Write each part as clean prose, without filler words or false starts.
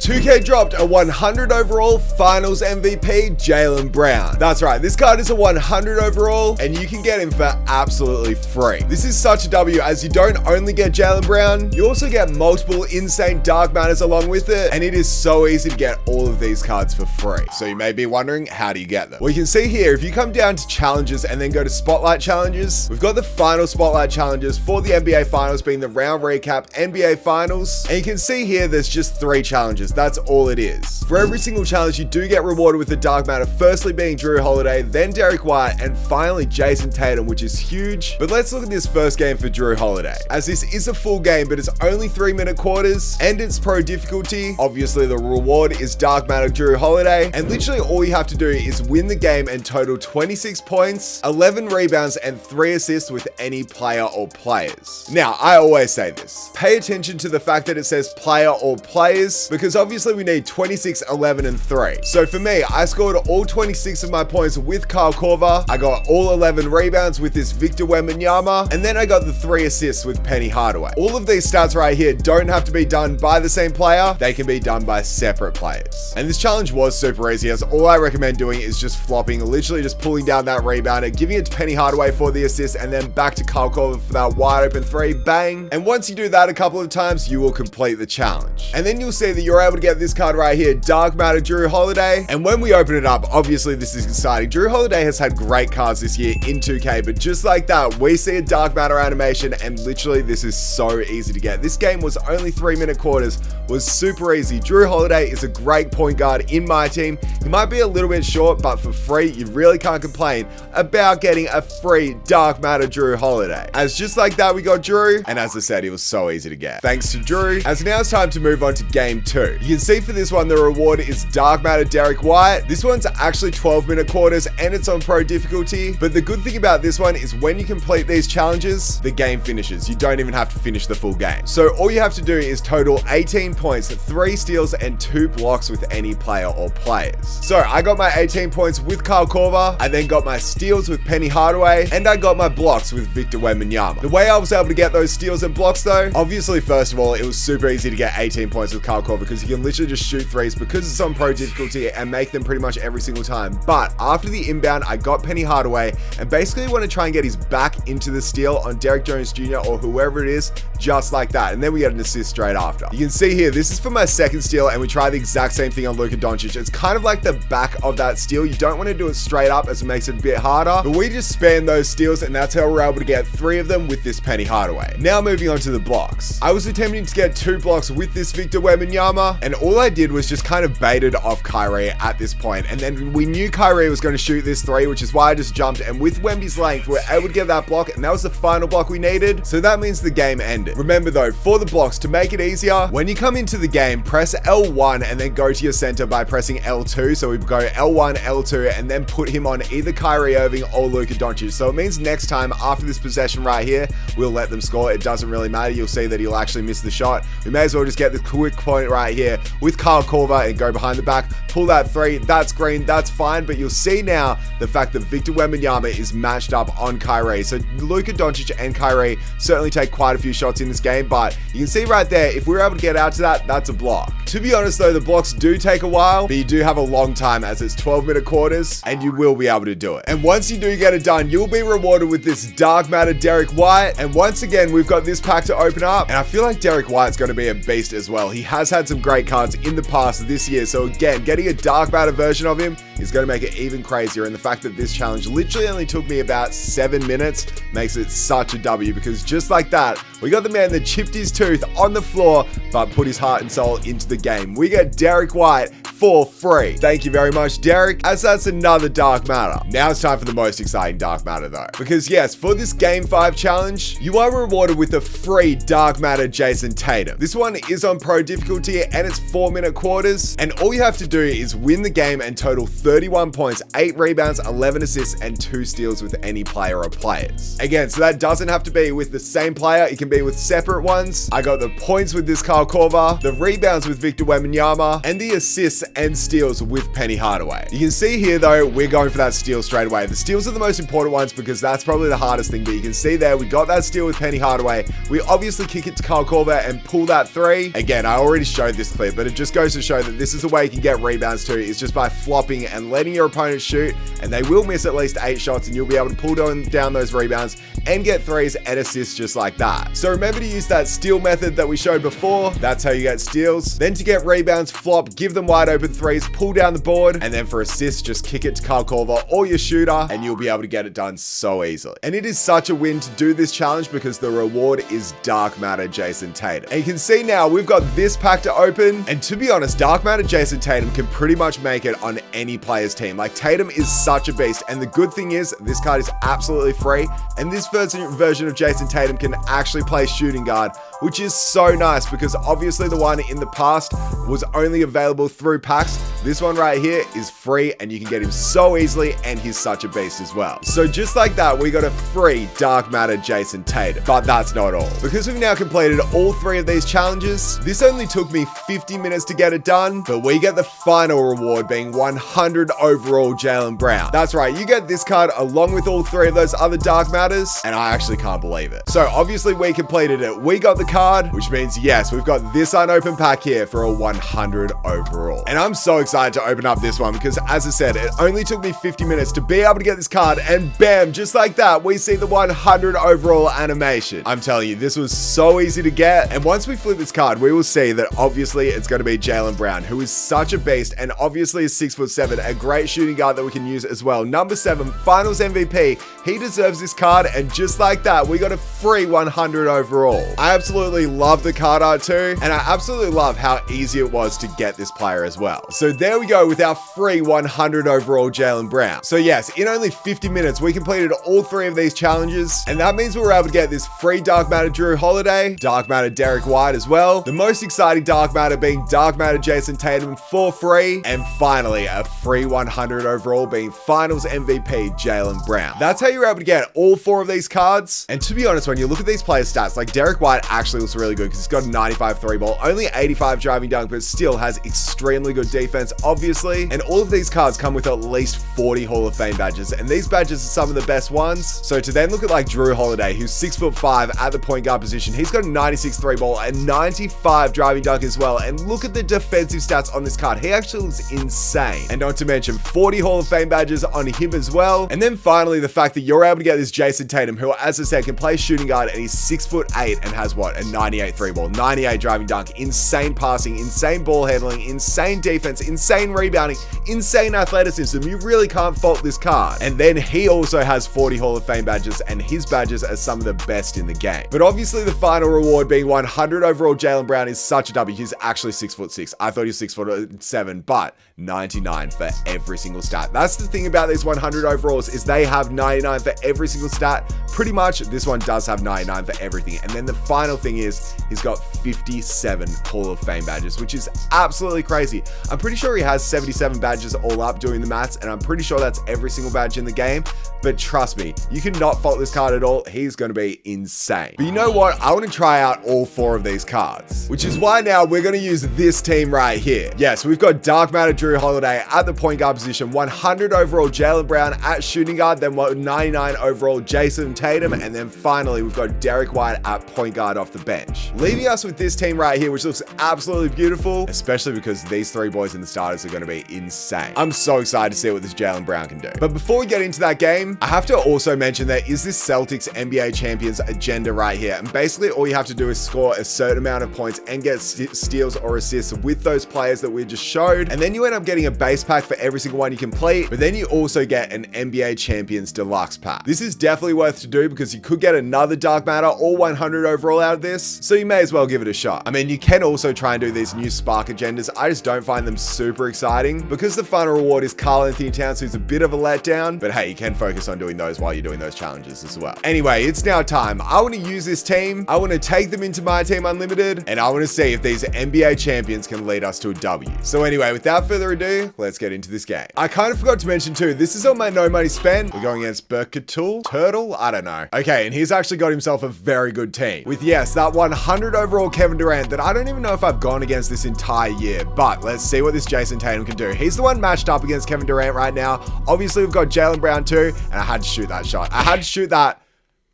2K dropped a 100 overall finals MVP, Jaylen Brown. That's right, this card is a 100 overall and you can get him for absolutely free. This is such a W as you don't only get Jaylen Brown, you also get multiple insane dark matters along with it, and it is so easy to get all of these cards for free. So you may be wondering, how do you get them? Well, you can see here, if you come down to challenges and then go to spotlight challenges, we've got the final spotlight challenges for the NBA finals being the round recap NBA finals. And you can see here, there's just 3 challenges. That's all it is. For every single challenge, you do get rewarded with a dark matter, firstly being Jrue Holiday, then Derek White, and finally Jason Tatum, which is huge. But let's look at this first game for Jrue Holiday, as this is a full game, but it's only 3-minute quarters and it's pro difficulty. Obviously the reward is dark matter Jrue Holiday, and literally all you have to do is win the game and total 26 points, 11 rebounds, and 3 assists with any player or players. Now, I always say this, pay attention to the fact that it says player or players, because obviously we need 26, 11, and 3. So for me, I scored all 26 of my points with Kyle Korver. I got all 11 rebounds with this Victor Wembanyama, and then I got the 3 assists with Penny Hardaway. All of these stats right here don't have to be done by the same player. They can be done by separate players. And this challenge was super easy, as all I recommend doing is just flopping, literally just pulling down that rebounder, giving it to Penny Hardaway for the assist, and then back to Kyle Korver for that wide open 3, bang. And once you do that a couple of times, you will complete the challenge. And then you'll see that you're able to get this card right here, Dark Matter Jrue Holiday. And when we open it up, obviously this is exciting. Jrue Holiday has had great cards this year in 2K, but just like that, we see a Dark Matter animation, and literally this is so easy to get. This game was only 3-minute quarters, was super easy. Jrue Holiday is a great point guard in my team. He might be a little bit short, but for free, you really can't complain about getting a free Dark Matter Jrue Holiday. As just like that, we got Jrue, and as I said, he was so easy to get. Thanks to Jrue. As now it's time to move on to game 2. You can see for this one, the reward is Dark Matter Derek White. This one's actually 12-minute quarters and it's on pro difficulty, but the good thing about this one is when you complete these challenges, the game finishes. You don't even have to finish the full game. So all you have to do is total 18 points, 3 steals, and 2 blocks with any player or players. So I got my 18 points with Kyle Korver, I then got my steals with Penny Hardaway, and I got my blocks with Victor Wembanyama. The way I was able to get those steals and blocks though, obviously first of all, it was super easy to get 18 points with Kyle Korver because you can literally just shoot threes because it's on pro difficulty and make them pretty much every single time. But after the inbound, I got Penny Hardaway and basically want to try and get his back into the steal on Derek Jones Jr. or whoever it is, just like that. And then we get an assist straight after. You can see here, this is for my second steal and we try the exact same thing on Luka Doncic. It's kind of like the back of that steal. You don't want to do it straight up as it makes it a bit harder, but we just spam those steals and that's how we're able to get 3 of them with this Penny Hardaway. Now moving on to the blocks. I was attempting to get 2 blocks with this Victor Wembanyama, and all I did was just kind of baited off Kyrie at this point. And then we knew Kyrie was going to shoot this 3, which is why I just jumped, and with Wemby's length, we're able to get that block, and that was the final block we needed. So that means the game ended. Remember though, for the blocks, to make it easier, when you come into the game, press L1 and then go to your center by pressing L2. So we go L1, L2, and then put him on either Kyrie Irving or Luka Doncic. So it means next time after this possession right here, we'll let them score. It doesn't really matter. You'll see that he'll actually miss the shot. We may as well just get the quick point right here with Kyle Korver and go behind the back, pull that 3. That's green, that's fine. But you'll see now the fact that Victor Wembanyama is matched up on Kyrie. So Luka Doncic and Kyrie certainly take quite a few shots in this game, but you can see right there, if we're able to get out to that, that's a block. To be honest though, the blocks do take a while, but you do have a long time as it's 12-minute quarters and you will be able to do it. And once you do get it done, you'll be rewarded with this Dark Matter Derek White. And once again, we've got this pack to open up, and I feel like Derek White's going to be a beast as well. He has had some great cards in the past this year, so again, getting a Dark Matter version of him is going to make it even crazier. And the fact that this challenge literally only took me about 7 minutes makes it such a W, because just like that, we got the man that chipped his tooth on the floor but put his heart and soul into the game. We get Derek White for free. Thank you very much, Derek, as that's another Dark Matter. Now it's time for the most exciting Dark Matter though, because yes, for this Game 5 challenge, you are rewarded with a free Dark Matter Jason Tatum. This one is on pro difficulty and it's 4-minute quarters, and all you have to do is win the game and total 31 points, 8 rebounds, 11 assists, and 2 steals with any player or players. Again, so that doesn't have to be with the same player, it can be with separate ones. I got the points with this Kyle Korver, the rebounds with Victor Wembanyama, and the assists and steals with Penny Hardaway. You can see here though, we're going for that steal straight away. The steals are the most important ones because that's probably the hardest thing, but you can see there, we got that steal with Penny Hardaway. We obviously kick it to Kyle Korver and pull that three. Again, I already showed this clip, but it just goes to show that this is the way you can get rebounds too, is just by flopping and letting your opponent shoot, and they will miss at least 8 shots and you'll be able to pull down those rebounds and get threes and assists just like that. So remember to use that steal method that we showed before. That's how you get steals. Then to get rebounds, flop, give them wide open threes, pull down the board, and then for assists, just kick it to Kyle Korver or your shooter, and you'll be able to get it done so easily. And it is such a win to do this challenge because the reward is Dark Matter Jayson Tatum. And you can see now we've got this pack to open, and to be honest, Dark Matter Jayson Tatum can pretty much make it on any player's team. Like, Tatum is such a beast, and the good thing is this card is absolutely free, and this version of Jayson Tatum can actually play shooting guard, which is so nice because obviously the one in the past was only available through packs. This one right here is free and you can get him so easily, and he's such a beast as well. So just like that, we got a free Dark Matter Jayson Tatum. But that's not all. Because we've now completed all 3 of these challenges, this only took me 50 minutes to get it done, but we get the final reward being 100 overall Jaylen Brown. That's right, you get this card along with all 3 of those other Dark Matters, and I actually can't believe it. So obviously we completed it. We got the card, which means yes, we've got this unopened pack here for a 100 overall. And I'm so excited to open up this one because, as I said, it only took me 50 minutes to be able to get this card, and bam, just like that, we see the 100 overall animation. I'm telling you, this was so easy to get, and once we flip this card, we will see that obviously it's going to be Jaylen Brown, who is such a beast, and obviously is 6'7", a great shooting guard that we can use as well. Number 7, Finals MVP. He deserves this card, and just like that, we got a free 100 overall. I absolutely love the card art too, and I absolutely love how easy it was to get this player as well. So there we go with our free 100 overall Jaylen Brown. So yes, in only 50 minutes, we completed all 3 of these challenges, and that means we were able to get this free Dark Matter Jrue Holiday, Dark Matter Derek White as well, the most exciting Dark Matter being Dark Matter Jayson Tatum for free, and finally a free 100 overall being Finals MVP Jaylen Brown. That's how you're able to get all 4 of these cards. And to be honest, when you look at these players' stats, like Derek White actually looks really good because he's got a 95 3 ball, only 85 driving dunk, but still has extremely good defense, obviously. And all of these cards come with at least 40 Hall of Fame badges, and these badges are some of the best ones. So to then look at like Jrue Holiday, who's 6'5" at the point guard position, he's got a 96 3 ball and 95 driving dunk as well. And look at the defensive stats on this card. He actually looks insane. And not to mention 40 Hall of Fame badges on him as well. And then finally, the fact that you're able to get this Jayson Tatum, who, as I said, can play shooting guard, and he's 6'8" and has what? A 98 3 ball, 98 driving dunk, insane passing, insane ball handling, insane defense, insane rebounding, insane athleticism. You really can't fault this card. And then he also has 40 Hall of Fame badges, and his badges are some of the best in the game. But obviously the final reward being 100 overall Jaylen Brown is such a W. He's actually 6'6". I thought he was 6'7", but 99 for every single stat. That's the thing about these 100 overalls, is they have 99 for every single stat. Pretty much this one does have 99 for everything. And then the final thing is he's got 57 Hall of Fame badges, which is absolutely crazy. I'm pretty sure he has 77 badges all up doing the maths, and I'm pretty sure that's every single badge in the game. But trust me, you cannot fault this card at all. He's going to be insane. But you know what? I want to try out all 4 of these cards, which is why now we're going to use this team right here. Yes, we've got Dark Matter Jrue Holiday at the point guard position, 100 overall Jaylen Brown at shooting guard, then 99 overall Jayson Tatum, and then finally we've got Derek White at point guard off the bench. Leaving us with this team right here, which looks absolutely beautiful, especially because these 3 boys in the starters are going to be insane. I'm so excited to see what this Jaylen Brown can do. But before we get into that game, I have to also mention there is this Celtics NBA Champions agenda right here. And basically all you have to do is score a certain amount of points and get steals or assists with those players that we just showed. And then you end up getting a base pack for every single one you complete, but then you also get an NBA Champions Deluxe pack. This is definitely worth to do because you could get another Dark Matter or 100 overall out of this, so you may as well give it a shot. I mean, you can also try and do these new Spark agendas. I just don't find them super exciting because the final reward is Karl Anthony Towns, who's a bit of a letdown, but hey, you can focus on doing those while you're doing those challenges as well. Anyway, it's now time. I want to use this team. I want to take them into MyTeam Unlimited, and I want to see if these NBA champions can lead us to a W. So anyway, without further ado, let's get into this game. I kind of forgot to mention too, this is on my no money spent. We're going against Turtle? I don't know. Okay, and he's actually got himself a very good team. With, yes, that 100 overall Kevin Durant that I don't even know if I've gone against this entire year, but let's see what this Jayson Tatum can do. He's the one matched up against Kevin Durant right now. Obviously, we've got Jaylen Brown too, and I had to shoot that shot. I had to shoot that.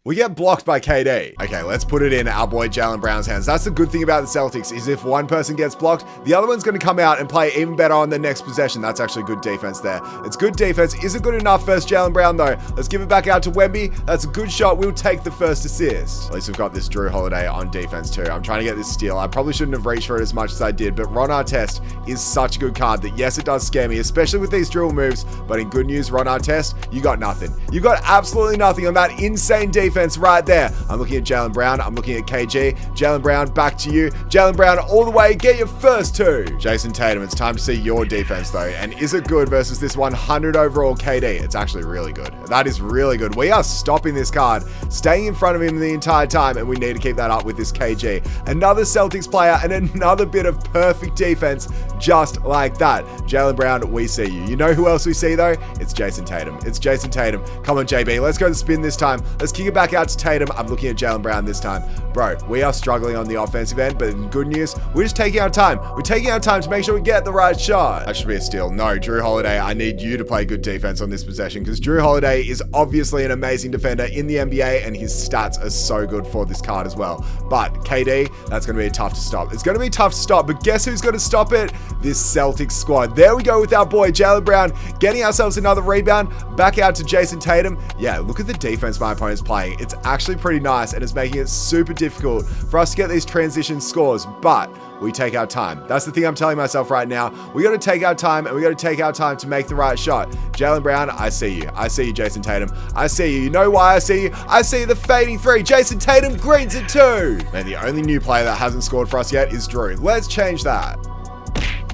We get blocked by KD. Okay, let's put it in our boy Jaylen Brown's hands. That's the good thing about the Celtics, is if one person gets blocked, the other one's going to come out and play even better on the next possession. That's actually good defense there. It's good defense. Is it good enough versus Jaylen Brown, though? Let's give it back out to Wemby. That's a good shot. We'll take the first assist. At least we've got this Jrue Holiday on defense, too. I'm trying to get this steal. I probably shouldn't have reached for it as much as I did, but Ron Artest is such a good card that, yes, it does scare me, especially with these dribble moves, but in good news, Ron Artest, you got nothing. You got absolutely nothing on that insane defense right there. I'm looking at Jaylen Brown. I'm looking at KG. Jaylen Brown, back to you. Jaylen Brown all the way. Get your first two. Jayson Tatum, it's time to see your defense, though. And is it good versus this 100 overall KD? It's actually really good. That is really good. We are stopping this card, staying in front of him the entire time, and we need to keep that up with this KG. Another Celtics player and another bit of perfect defense just like that. Jaylen Brown, we see you. You know who else we see, though? It's Jayson Tatum. It's Jayson Tatum. Come on, JB. Let's go to spin this time. Let's kick it back out to Tatum. I'm looking at Jaylen Brown this time. Bro, we are struggling on the offensive end, but in good news, we're just taking our time. We're taking our time to make sure we get the right shot. That should be a steal. No, Jrue Holiday, I need you to play good defense on this possession, because Jrue Holiday is obviously an amazing defender in the NBA, and his stats are so good for this card as well. But KD, that's going to be tough to stop. It's going to be tough to stop, but guess who's going to stop it? This Celtics squad. There we go with our boy Jaylen Brown, getting ourselves another rebound. Back out to Jayson Tatum. Yeah, look at the defense my opponent's playing. It's actually pretty nice, and it's making it super difficult for us to get these transition scores, but we take our time. That's the thing I'm telling myself right now. We got to take our time, and we got to take our time to make the right shot. Jaylen Brown, I see you. I see you, Jayson Tatum. I see you. You know why I see you? I see the fading three. Jayson Tatum greens it too. Man, the only new player that hasn't scored for us yet is Jrue. Let's change that.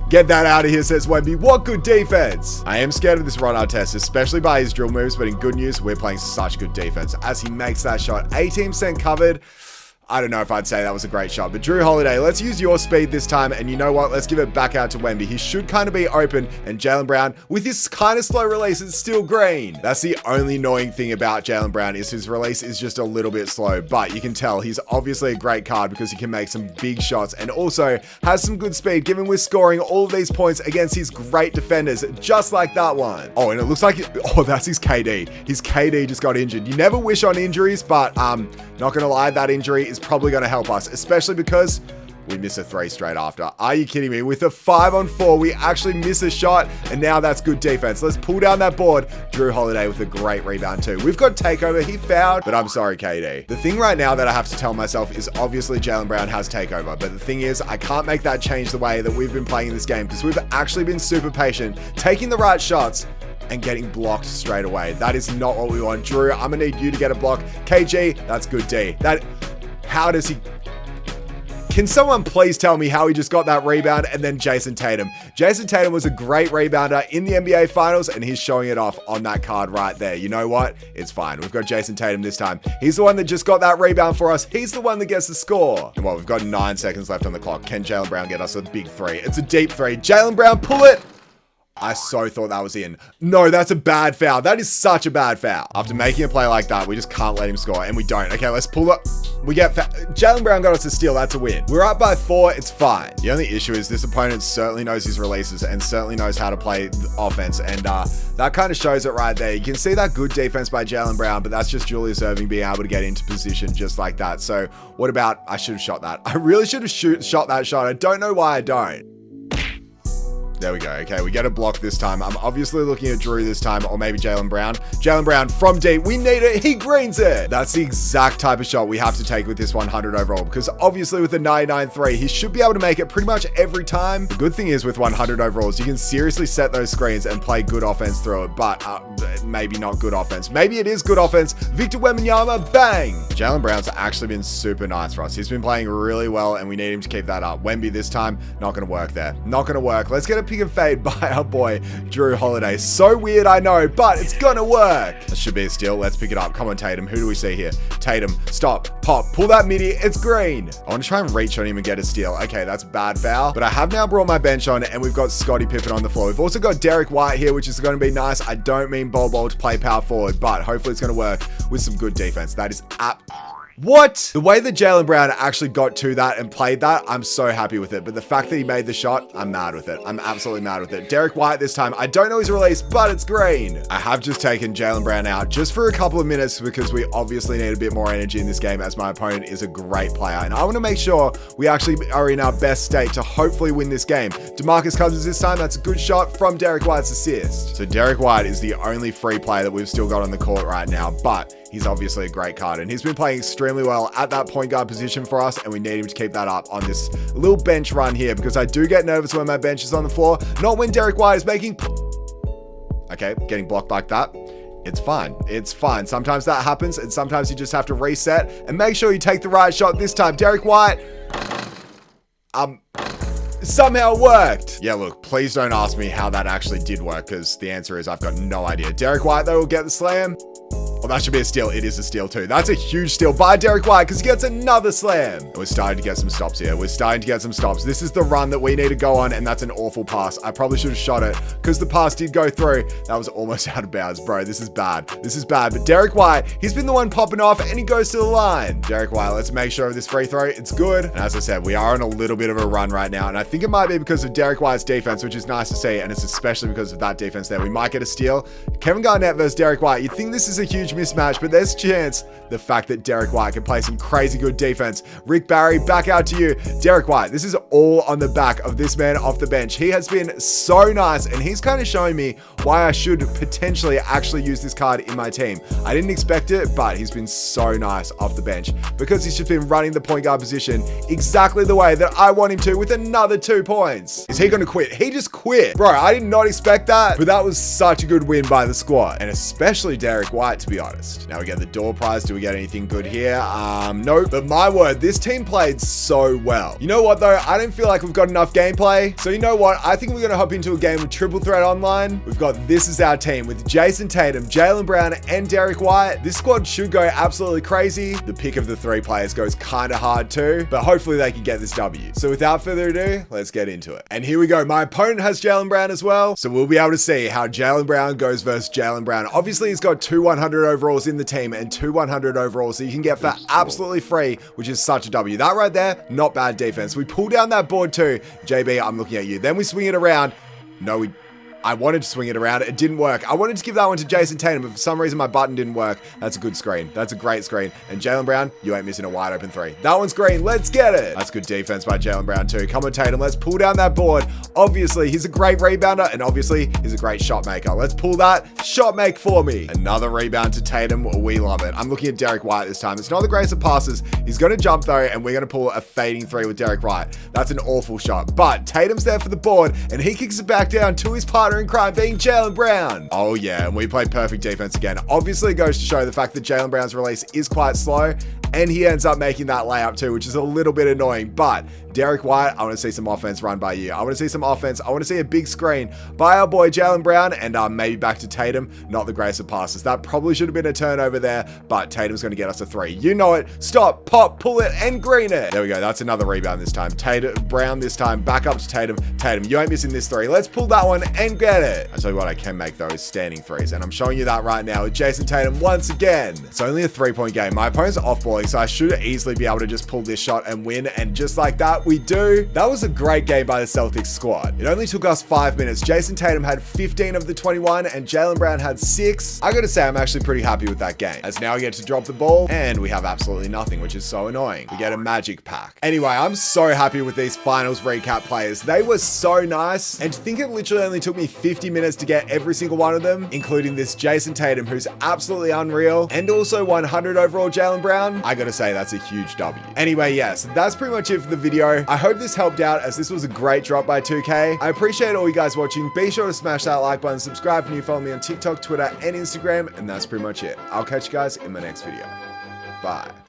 Get that out of here, says Wemby. What good defense. I am scared of this Ron Artest, especially by his drill moves, but in good news, we're playing such good defense as he makes that shot. 18% covered. I don't know if I'd say that was a great shot, but Jrue Holiday, let's use your speed this time, and you know what? Let's give it back out to Wemby. He should kind of be open, and Jaylen Brown, with his kind of slow release, is still green. That's the only annoying thing about Jaylen Brown, is his release is just a little bit slow, but you can tell he's obviously a great card because he can make some big shots and also has some good speed, given we're scoring all of these points against his great defenders, just like that one. Oh, and it looks like, that's his KD. His KD just got injured. You never wish on injuries, but not gonna lie, that injury is probably going to help us, especially because we miss a three straight after. Are you kidding me? With a 5-on-4, we actually miss a shot, and now that's good defense. Let's pull down that board. Jrue Holiday with a great rebound too. We've got takeover. He fouled, but I'm sorry, KD. The thing right now that I have to tell myself is obviously Jaylen Brown has takeover, but the thing is, I can't make that change the way that we've been playing in this game, because we've actually been super patient, taking the right shots, and getting blocked straight away. That is not what we want. Jrue, I'm gonna need you to get a block. KG, that's good D. How does he... Can someone please tell me how he just got that rebound? And then Jayson Tatum. Jayson Tatum was a great rebounder in the NBA Finals, and he's showing it off on that card right there. You know what? It's fine. We've got Jayson Tatum this time. He's the one that just got that rebound for us. He's the one that gets the score. And well, we've got 9 seconds left on the clock. Can Jaylen Brown get us a big three? It's a deep three. Jaylen Brown, pull it! I so thought that was in. No, that's a bad foul. That is such a bad foul. After making a play like that, we just can't let him score, and we don't. Okay, let's pull up. We get Jaylen Brown got us a steal. That's a win. We're up by 4. It's fine. The only issue is this opponent certainly knows his releases and certainly knows how to play the offense, and that kind of shows it right there. You can see that good defense by Jaylen Brown, but that's just Julius Erving being able to get into position just like that. So what about, I should have shot that. I really should have shot that shot. I don't know why I don't. There we go. Okay, we get a block this time. I'm obviously looking at Jrue this time, or maybe Jaylen Brown. Jaylen Brown from deep. We need it. He greens it. That's the exact type of shot we have to take with this 100 overall, because obviously with the 99-3, he should be able to make it pretty much every time. The good thing is with 100 overalls, you can seriously set those screens and play good offense through it, but maybe not good offense. Maybe it is good offense. Victor Wembanyama, bang. Jaylen Brown's actually been super nice for us. He's been playing really well, and we need him to keep that up. Wemby this time, not going to work there. Not going to work. Let's get a pick and fade by our boy, Drew Holiday. So weird, I know, but it's gonna work. That should be a steal. Let's pick it up. Come on, Tatum. Who do we see here? Tatum, stop, pop, pull that midi. It's green. I want to try and reach on him and get a steal. Okay, that's bad foul. But I have now brought my bench on, and we've got Scottie Pippen on the floor. We've also got Derek White here, which is going to be nice. I don't mean Bol Bol to play power forward, but hopefully it's going to work with some good defense. That is What? The way that Jaylen Brown actually got to that and played that, I'm so happy with it. But the fact that he made the shot, I'm mad with it. I'm absolutely mad with it. Derek White this time. I don't know his release, but it's green. I have just taken Jaylen Brown out just for a couple of minutes because we obviously need a bit more energy in this game as my opponent is a great player. And I want to make sure we actually are in our best state to hopefully win this game. DeMarcus Cousins this time. That's a good shot from Derek White's assist. So Derek White is the only free player that we've still got on the court right now, but he's obviously a great card, and he's been playing extremely well at that point guard position for us, and we need him to keep that up on this little bench run here because I do get nervous when my bench is on the floor, not when Derek White is making... Okay, getting blocked like that. It's fine. It's fine. Sometimes that happens, and sometimes you just have to reset and make sure you take the right shot this time. Derek White... somehow it worked. Yeah, look, please don't ask me how that actually did work because the answer is I've got no idea. Derek White, though, will get the slam. Well, that should be a steal. It is a steal too. That's a huge steal by Derek White because he gets another slam. We're starting to get some stops here. We're starting to get some stops. This is the run that we need to go on, and that's an awful pass. I probably should have shot it because the pass did go through. That was almost out of bounds, bro. This is bad. This is bad. But Derek White, he's been the one popping off, and he goes to the line. Derek White, let's make sure of this free throw. It's good. And as I said, we are on a little bit of a run right now, and I think it might be because of Derek White's defense, which is nice to see, and it's especially because of that defense there. We might get a steal. Kevin Garnett versus Derek White. You'd think this is a huge mismatch, but there's chance the fact that Derek White can play some crazy good defense. Rick Barry, back out to you. Derek White, this is all on the back of this man off the bench. He has been so nice, and he's kind of showing me why I should potentially actually use this card in my team. I didn't expect it, but he's been so nice off the bench because he's just been running the point guard position exactly the way that I want him to with another 2 points. Is he going to quit? He just quit. Bro, I did not expect that, but that was such a good win by the squad, and especially Derek White, to be honest. Now we get the door prize. Do we get anything good here? No, but my word, this team played so well. You know what though? I don't feel like we've got enough gameplay. So you know what? I think we're going to hop into a game with Triple Threat Online. We've got this is our team with Jason Tatum, Jaylen Brown, and Derek White. This squad should go absolutely crazy. The pick of the 3 players goes kind of hard too, but hopefully they can get this W. So without further ado, let's get into it. And here we go. My opponent has Jaylen Brown as well. So we'll be able to see how Jaylen Brown goes versus Jaylen Brown. Obviously he's got 2 100 overalls in the team and 2 100 overalls, so you can get for absolutely free, which is such a W. That right there, not bad defense. We pull down that board too. JB, I'm looking at you. Then we swing it around. No, I wanted to swing it around. It didn't work. I wanted to give that one to Jason Tatum, but for some reason my button didn't work. That's a good screen. That's a great screen. And Jaylen Brown, you ain't missing a wide open 3. That one's green. Let's get it. That's good defense by Jaylen Brown too. Come on, Tatum. Let's pull down that board. Obviously, he's a great rebounder, and obviously, he's a great shot maker. Let's pull that shot make for me. Another rebound to Tatum. We love it. I'm looking at Derek White this time. It's not the greatest of passes. He's going to jump though, and we're going to pull a fading 3 with Derek White. That's an awful shot, but Tatum's there for the board, and he kicks it back down to his partner in crime, being Jaylen Brown. Oh yeah, and we played perfect defense again. Obviously it goes to show the fact that Jaylen Brown's release is quite slow, and he ends up making that layup too, which is a little bit annoying. But Derek White, I want to see some offense run by you. I want to see some offense. I want to see a big screen by our boy Jaylen Brown, and maybe back to Tatum. Not the greatest of passes. That probably should have been a turnover there, but Tatum's going to get us a 3. You know it. Stop, pop, pull it, and green it. There we go. That's another rebound this time. Tatum, Brown this time. Back up to Tatum. Tatum, you ain't missing this 3. Let's pull that one and get it. I tell you what I can make though is standing 3s, and I'm showing you that right now with Jason Tatum once again. It's only a 3-point game. My opponent's off-balling, so I should easily be able to just pull this shot and win, and just like that, we do. That was a great game by the Celtics squad. It only took us 5 minutes. Jason Tatum had 15 of the 21, and Jaylen Brown had 6. I gotta say, I'm actually pretty happy with that game, as now we get to drop the ball, and we have absolutely nothing, which is so annoying. We get a magic pack. Anyway, I'm so happy with these finals recap players. They were so nice, and to think it literally only took me 50 minutes to get every single one of them, including this Jason Tatum, who's absolutely unreal, and also 100 overall Jaylen Brown. I gotta say, that's a huge W. Anyway, yes, that's pretty much it for the video. I hope this helped out, as this was a great drop by 2K. I appreciate all you guys watching. Be sure to smash that like button, subscribe if you follow me on TikTok, Twitter, and Instagram, and that's pretty much it. I'll catch you guys in my next video. Bye.